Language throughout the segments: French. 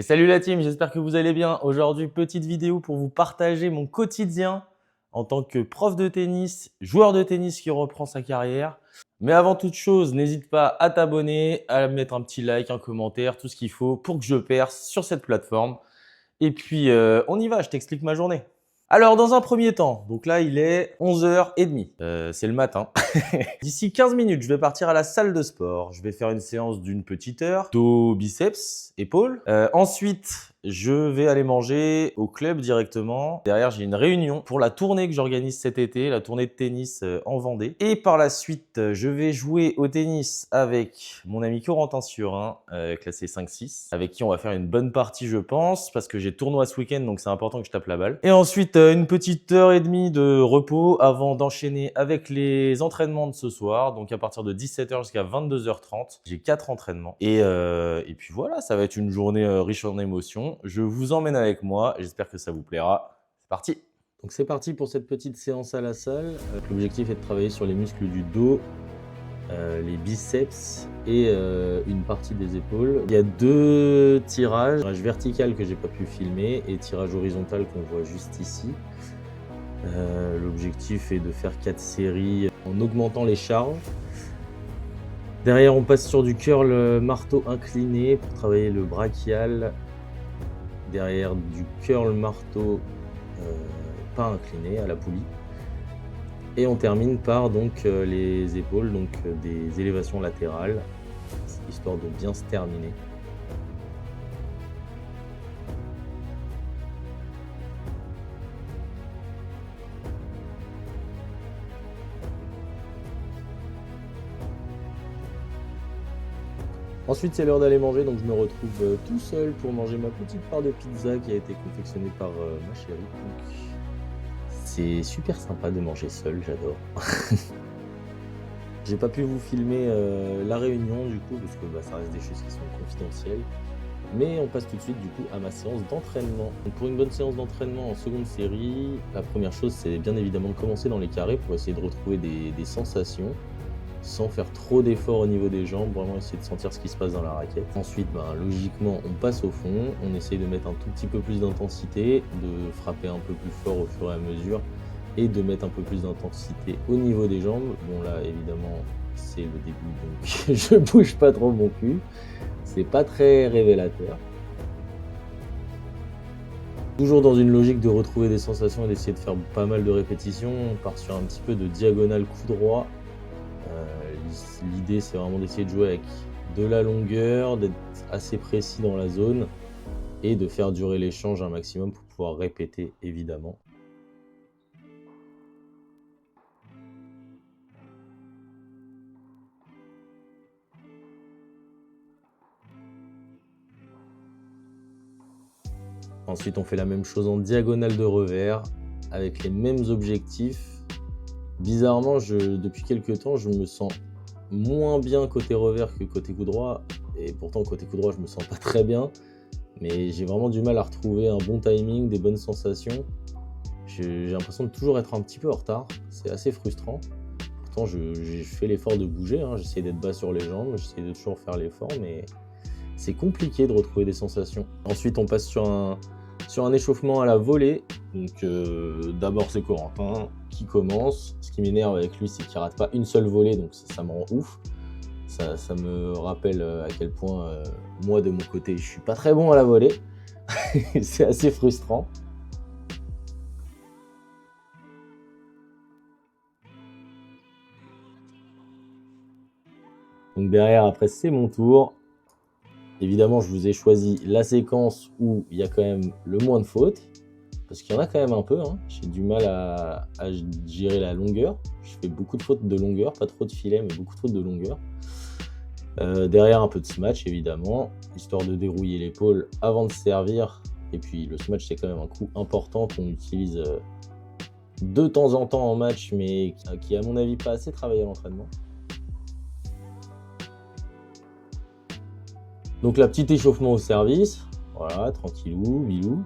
Et salut la team, j'espère que vous allez bien. Aujourd'hui, petite vidéo pour vous partager mon quotidien en tant que prof de tennis, joueur de tennis qui reprend sa carrière. Mais avant toute chose, n'hésite pas à t'abonner, à mettre un petit like, un commentaire, tout ce qu'il faut pour que je perce sur cette plateforme. Et puis, on y va, je t'explique ma journée. Alors, dans un premier temps, donc là, il est 11h30. C'est le matin. D'ici 15 minutes, je vais partir à la salle de sport. Je vais faire une séance d'une petite heure, dos, biceps, épaules. Ensuite, je vais aller manger au club directement. Derrière, j'ai une réunion pour la tournée que j'organise cet été, la tournée de tennis en Vendée. Et par la suite, je vais jouer au tennis avec mon ami Corentin Surin, classé 5-6, avec qui on va faire une bonne partie, je pense, parce que j'ai tournoi ce week-end, donc c'est important que je tape la balle. Et ensuite, une petite heure et demie de repos avant d'enchaîner avec les entraînements de ce soir. Donc à partir de 17h jusqu'à 22h30, j'ai 4 entraînements. Et puis voilà, ça va être une journée riche en émotions. Je vous emmène avec moi, j'espère que ça vous plaira. C'est parti! Donc c'est parti pour cette petite séance à la salle. L'objectif est de travailler sur les muscles du dos, les biceps et une partie des épaules. Il y a deux tirages, tirage vertical que j'ai pas pu filmer et tirage horizontal qu'on voit juste ici. L'objectif est de faire 4 séries en augmentant les charges. Derrière, on passe sur du curl marteau incliné pour travailler le brachial. Derrière, du curl marteau pas incliné à la poulie. Et on termine par donc les épaules, donc des élévations latérales, histoire de bien se terminer. Ensuite, c'est l'heure d'aller manger, donc je me retrouve tout seul pour manger ma petite part de pizza qui a été confectionnée par ma chérie. Donc, c'est super sympa de manger seul, j'adore. J'ai pas pu vous filmer la réunion du coup, parce que ça reste des choses qui sont confidentielles. Mais on passe tout de suite du coup à ma séance d'entraînement. Donc pour une bonne séance d'entraînement en seconde série, la première chose c'est bien évidemment de commencer dans les carrés pour essayer de retrouver des sensations sans faire trop d'efforts au niveau des jambes, vraiment essayer de sentir ce qui se passe dans la raquette. Ensuite, logiquement, on passe au fond, on essaye de mettre un tout petit peu plus d'intensité, de frapper un peu plus fort au fur et à mesure et de mettre un peu plus d'intensité au niveau des jambes. Bon là, évidemment, c'est le début, donc je bouge pas trop mon cul. C'est pas très révélateur. Toujours dans une logique de retrouver des sensations et d'essayer de faire pas mal de répétitions, on part sur un petit peu de diagonale coup droit. L'idée c'est vraiment d'essayer de jouer avec de la longueur, d'être assez précis dans la zone et de faire durer l'échange un maximum pour pouvoir répéter évidemment. Ensuite on fait la même chose en diagonale de revers avec les mêmes objectifs. Bizarrement, depuis quelques temps, je me sens moins bien côté revers que côté coup droit. Et pourtant, côté coup droit, je me sens pas très bien. Mais j'ai vraiment du mal à retrouver un bon timing, des bonnes sensations. J'ai l'impression de toujours être un petit peu en retard. C'est assez frustrant. Pourtant, j'ai fait l'effort de bouger. J'essaie d'être bas sur les jambes. J'essaie de toujours faire l'effort. Mais c'est compliqué de retrouver des sensations. Ensuite, on passe sur un échauffement à la volée. Donc d'abord c'est Corentin qui commence. Ce qui m'énerve avec lui, c'est qu'il rate pas une seule volée, donc ça me rend ouf. Ça me rappelle à quel point moi de mon côté je suis pas très bon à la volée. C'est assez frustrant. Donc derrière, après c'est mon tour. Évidemment, je vous ai choisi la séquence où il y a quand même le moins de fautes. Parce qu'il y en a quand même un peu, J'ai du mal à gérer la longueur. Je fais beaucoup de fautes de longueur, pas trop de filet, mais beaucoup de fautes de longueur. Derrière, un peu de smash, évidemment, histoire de dérouiller l'épaule avant de servir. Et puis, le smash, c'est quand même un coup important qu'on utilise de temps en temps en match, mais qui, à mon avis, pas assez travaillé à l'entraînement. Donc, la petite échauffement au service. Voilà, tranquillou, bilou.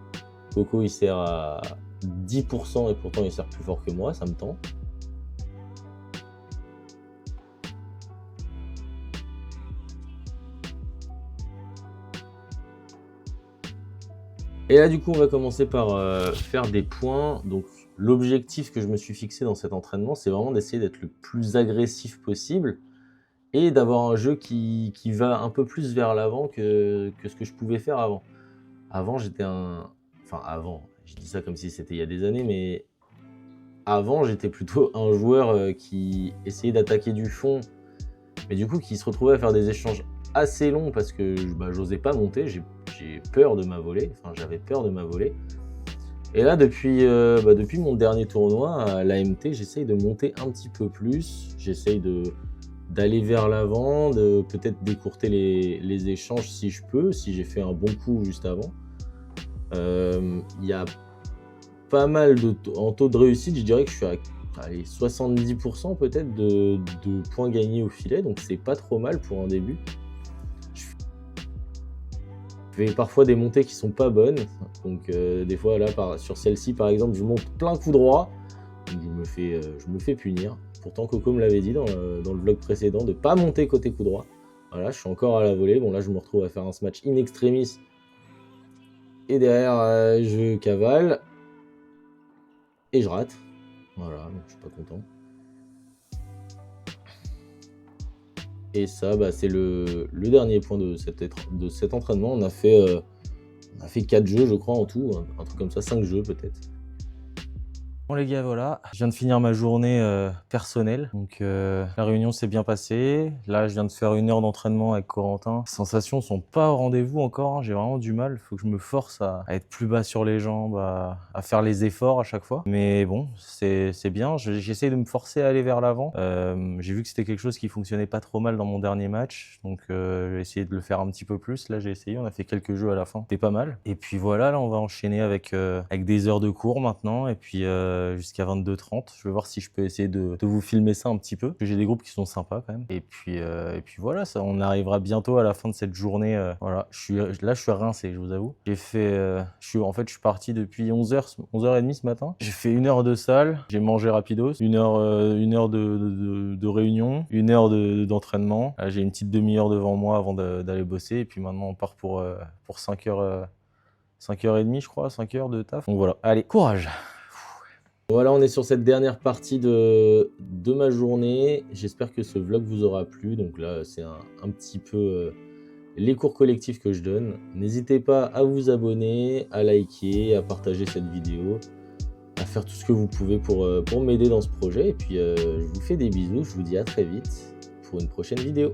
Coco il sert à 10% et pourtant il sert plus fort que moi, ça me tente. Et là, du coup, on va commencer par faire des points. Donc, l'objectif que je me suis fixé dans cet entraînement, c'est vraiment d'essayer d'être le plus agressif possible et d'avoir un jeu qui va un peu plus vers l'avant que ce que je pouvais faire avant. Avant, j'étais un... Enfin, avant, je dis ça comme si c'était il y a des années, mais avant, j'étais plutôt un joueur qui essayait d'attaquer du fond, mais du coup, qui se retrouvait à faire des échanges assez longs parce que j'osais pas monter, j'ai peur de ma volée, enfin, j'avais peur de ma volée. Et là, depuis mon dernier tournoi à l'AMT, j'essaye de monter un petit peu plus, j'essaye d'aller vers l'avant, de peut-être décourter les échanges si je peux, si j'ai fait un bon coup juste avant. Il y a pas mal en taux de réussite, je dirais que je suis à 70% peut-être de points gagnés au filet, donc c'est pas trop mal pour un début. Je fais parfois des montées qui sont pas bonnes, donc des fois là sur celle-ci par exemple, je monte plein coup droit, donc je me fais punir. Pourtant Coco me l'avait dit dans le vlog précédent de pas monter côté coup droit. Voilà, je suis encore à la volée. Bon là je me retrouve à faire un smash in extremis et derrière je cavale et je rate. Voilà, donc je suis pas content. Et ça, c'est le dernier point de cet entraînement. On a fait 4 jeux, je crois, en tout. Un truc comme ça, 5 jeux peut-être. Bon les gars, voilà, je viens de finir ma journée personnelle, donc la réunion s'est bien passée. Là, je viens de faire 1 heure d'entraînement avec Corentin. Les sensations sont pas au rendez-vous encore, hein. J'ai vraiment du mal. Il faut que je me force à être plus bas sur les jambes, à faire les efforts à chaque fois. Mais bon, c'est bien. J'essaie de me forcer à aller vers l'avant. J'ai vu que c'était quelque chose qui fonctionnait pas trop mal dans mon dernier match, donc j'ai essayé de le faire un petit peu plus. Là, j'ai essayé. On a fait quelques jeux à la fin. C'était pas mal. Et puis voilà, là, on va enchaîner avec des heures de cours maintenant, et puis jusqu'à 22h30. Je vais voir si je peux essayer de vous filmer ça un petit peu. J'ai des groupes qui sont sympas quand même. Et puis voilà, ça, on arrivera bientôt à la fin de cette journée. Voilà, là, je suis rincé, je vous avoue. J'ai fait, en fait, je suis parti depuis 11h30 ce matin. J'ai fait 1 heure de salle, j'ai mangé rapidos, 1 heure de réunion, 1 heure d'entraînement. J'ai une petite demi-heure devant moi avant d'aller bosser. Et puis maintenant, on part pour 5h30, je crois, 5 heures de taf. Donc voilà, allez, courage! Voilà, on est sur cette dernière partie de ma journée. J'espère que ce vlog vous aura plu. Donc là, c'est un petit peu les cours collectifs que je donne. N'hésitez pas à vous abonner, à liker, à partager cette vidéo, à faire tout ce que vous pouvez pour m'aider dans ce projet. Et puis, je vous fais des bisous. Je vous dis à très vite pour une prochaine vidéo.